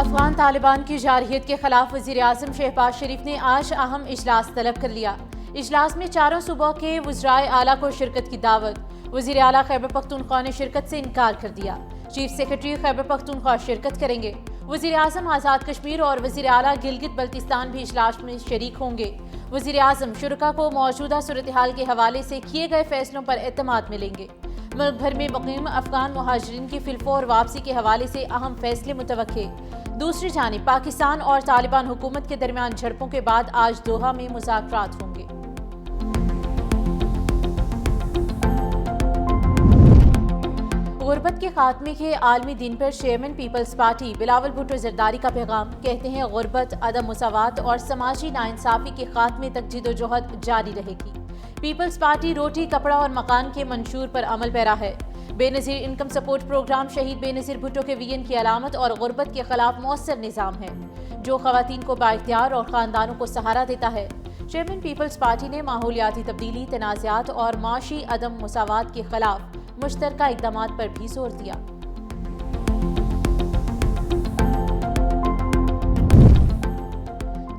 افغان طالبان کی جارحیت کے خلاف وزیر اعظم شہباز شریف نے آج اہم اجلاس طلب کر لیا۔ اجلاس میں چاروں صوبوں کے وزرائے اعلیٰ کو شرکت کی دعوت۔ وزیر اعلیٰ خیبر پختونخوا نے شرکت سے انکار کر دیا۔ چیف سیکرٹری خیبر پختونخوا شرکت کریں گے۔ وزیر اعظم آزاد کشمیر اور وزیر اعلیٰ گلگت بلتستان بھی اجلاس میں شریک ہوں گے۔ وزیر اعظم شرکاء کو موجودہ صورتحال کے حوالے سے کیے گئے فیصلوں پر اعتماد ملیں گے۔ ملک بھر میں مقیم افغان مہاجرین کی فی الفور واپسی کے حوالے سے اہم فیصلے متوقع۔ دوسری جانب پاکستان اور طالبان حکومت کے درمیان جھڑپوں کے بعد آج دوحہ میں مذاکرات ہوں گے۔ غربت کے خاتمے کے عالمی دن پر چیئرمین پیپلز پارٹی بلاول بھٹو زرداری کا پیغام، کہتے ہیں غربت، عدم مساوات اور سماجی ناانصافی کے خاتمے تک جدوجہد جاری رہے گی۔ پیپلز پارٹی روٹی، کپڑا اور مکان کے منشور پر عمل پیرا ہے۔ بے نظیر انکم سپورٹ پروگرام شہید بے نظیر بھٹو کے وژن کی علامت اور غربت کے خلاف مؤثر نظام ہے جو خواتین کو بااختیار اور خاندانوں کو سہارا دیتا ہے۔ چیئرمین پیپلز پارٹی نے ماحولیاتی تبدیلی، تنازعات اور معاشی عدم مساوات کے خلاف مشترکہ اقدامات پر بھی زور دیا۔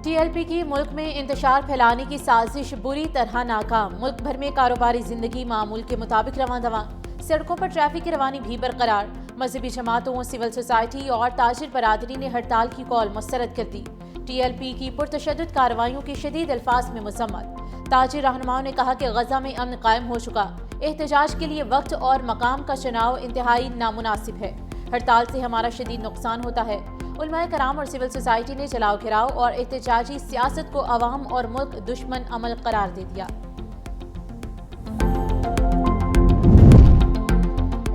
ٹی ایل پی کی ملک میں انتشار پھیلانے کی سازش بری طرح ناکام۔ ملک بھر میں کاروباری زندگی معمول کے مطابق رواں دواں، سڑکوں پر ٹریفک کی روانی بھی برقرار۔ مذہبی جماعتوں، سول سوسائٹی اور تاجر برادری نے ہڑتال کی کال مسترد کر دی۔ ٹی ایل پی کی پرتشدد کارروائیوں کی شدید الفاظ میں مذمت۔ تاجر رہنماؤں نے کہا کہ غزہ میں امن قائم ہو چکا، احتجاج کے لیے وقت اور مقام کا چناؤ انتہائی نامناسب ہے۔ ہڑتال سے ہمارا شدید نقصان ہوتا ہے۔ علماء کرام اور سول سوسائٹی نے جلاؤ گھراؤ اور احتجاجی سیاست کو عوام اور ملک دشمن عمل قرار دے دیا۔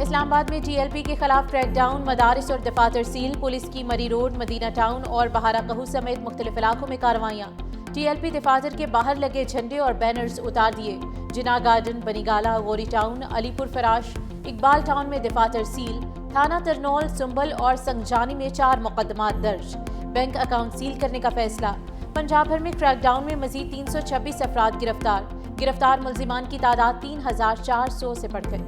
اسلام آباد میں ٹی ایل پی کے خلاف کریک ڈاؤن، مدارس اور دفاتر سیل، پولیس کی مری روڈ، مدینہ ٹاؤن اور بہارا کہو سمیت مختلف علاقوں میں کارروائیاں۔ ٹی ایل پی دفاتر کے باہر لگے جھنڈے اور بینرز اتار دیے۔ جناح گارڈن، بنی گالہ، غوری ٹاؤن، علی پور فراش، اقبال ٹاؤن میں دفاتر سیل۔ تھانہ ترنول، سنبل اور سنگجانی میں 4 مقدمات درج۔ بینک اکاؤنٹ سیل کرنے کا فیصلہ۔ پنجاب بھر میں کریک ڈاؤن میں مزید 326 افراد گرفتار۔ گرفتار ملزمان کی تعداد 3400 سے بڑھ گئی۔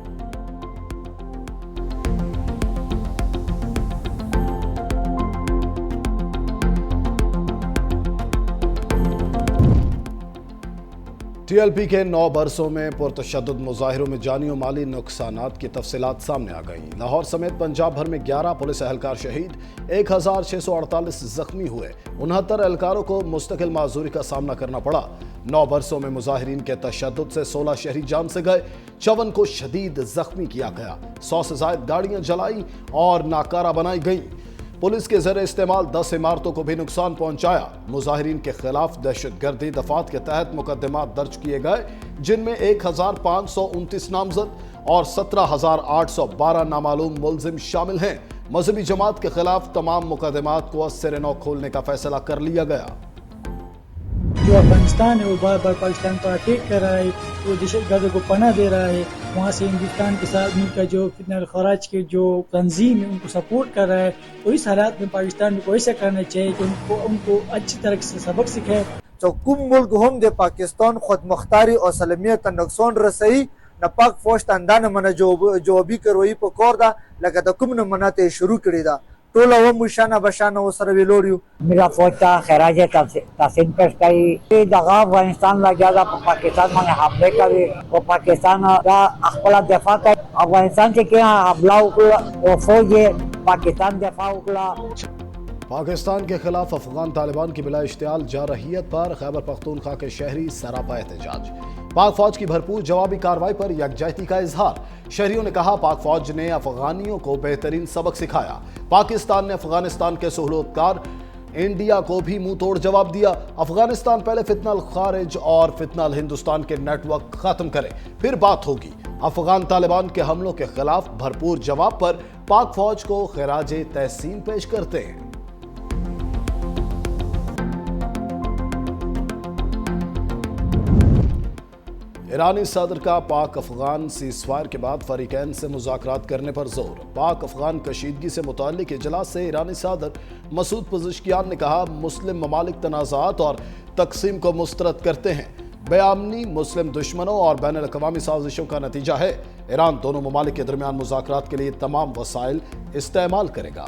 ٹی ایل پی کے 9 برسوں میں پرتشدد مظاہروں میں جانی و مالی نقصانات کی تفصیلات سامنے آ گئیں۔ لاہور سمیت پنجاب بھر میں 11 پولیس اہلکار شہید، 1648 زخمی ہوئے، 69 اہلکاروں کو مستقل معذوری کا سامنا کرنا پڑا۔ 9 برسوں میں مظاہرین کے تشدد سے 16 شہری جان سے گئے، 54 کو شدید زخمی کیا گیا، 100 سے زائد گاڑیاں جلائی اور ناکارہ بنائی گئیں۔ پولیس کے زیر استعمال 10 عمارتوں کو بھی نقصان پہنچایا۔ مظاہرین کے خلاف دہشت گردی دفعات کے تحت مقدمات درج کیے گئے، جن میں 1529 نامزد اور 17,812 نامعلوم ملزم شامل ہیں۔ مذہبی جماعت کے خلاف تمام مقدمات کو از سر نو کھولنے کا فیصلہ کر لیا گیا۔ جو افغانستان ہے وہ بار بار پاکستان پر اٹیک کر رہا ہے، وہ دہشت گردوں کو پناہ دے رہا ہے، وہاں سے ہندوستان کے ساتھ مل کر جو فتنہ الخراج کے جو تنظیم ہے ان کو سپورٹ کر رہا ہے۔ تو اس حالات میں پاکستان کو ایسا کرنا چاہیے کہ ان کو اچھی طرح سے سبق سکھائے۔ تو کوم ملک هم د پاکستان خود مختاری او سلمیت نقصان رسئی نه پاک فوج تندان منه جوابی کروي په کور دا لکه د کوم نه مناته شروع کړی دا ټول و مشانه بشانه سره ویلوړیو میرا فوج ته خراج تحسین پیش کوي دغه افغانستان لګیا دا پاکستان باندې حمله کوي او پاکستان دا خپل دفاع کوي افغانستان چې کې حمله وکړه او فوج پاکستان دفاع وکړه۔ پاکستان کے خلاف افغان طالبان کی بلا اشتعال جارحیت پر خیبر پختونخوا کے شہری سراپا احتجاج۔ پاک فوج کی بھرپور جوابی کارروائی پر یکجہتی کا اظہار۔ شہریوں نے کہا پاک فوج نے افغانیوں کو بہترین سبق سکھایا۔ پاکستان نے افغانستان کے سہولتکار انڈیا کو بھی منہ توڑ جواب دیا۔ افغانستان پہلے فتنہ الخارج اور فتنہ الہندوستان کے نیٹ ورک ختم کرے، پھر بات ہوگی۔ افغان طالبان کے حملوں کے خلاف بھرپور جواب پر پاک فوج کو خراج تحسین پیش کرتے ہیں۔ ایرانی صدر کا پاک افغان سیز فائر کے بعد فریقین سے مذاکرات کرنے پر زور۔ پاک افغان کشیدگی سے متعلق اجلاس سے ایرانی صدر مسعود پزشکیان نے کہا مسلم ممالک تنازعات اور تقسیم کو مسترد کرتے ہیں۔ بے امنی مسلم دشمنوں اور بین الاقوامی سازشوں کا نتیجہ ہے۔ ایران دونوں ممالک کے درمیان مذاکرات کے لیے تمام وسائل استعمال کرے گا۔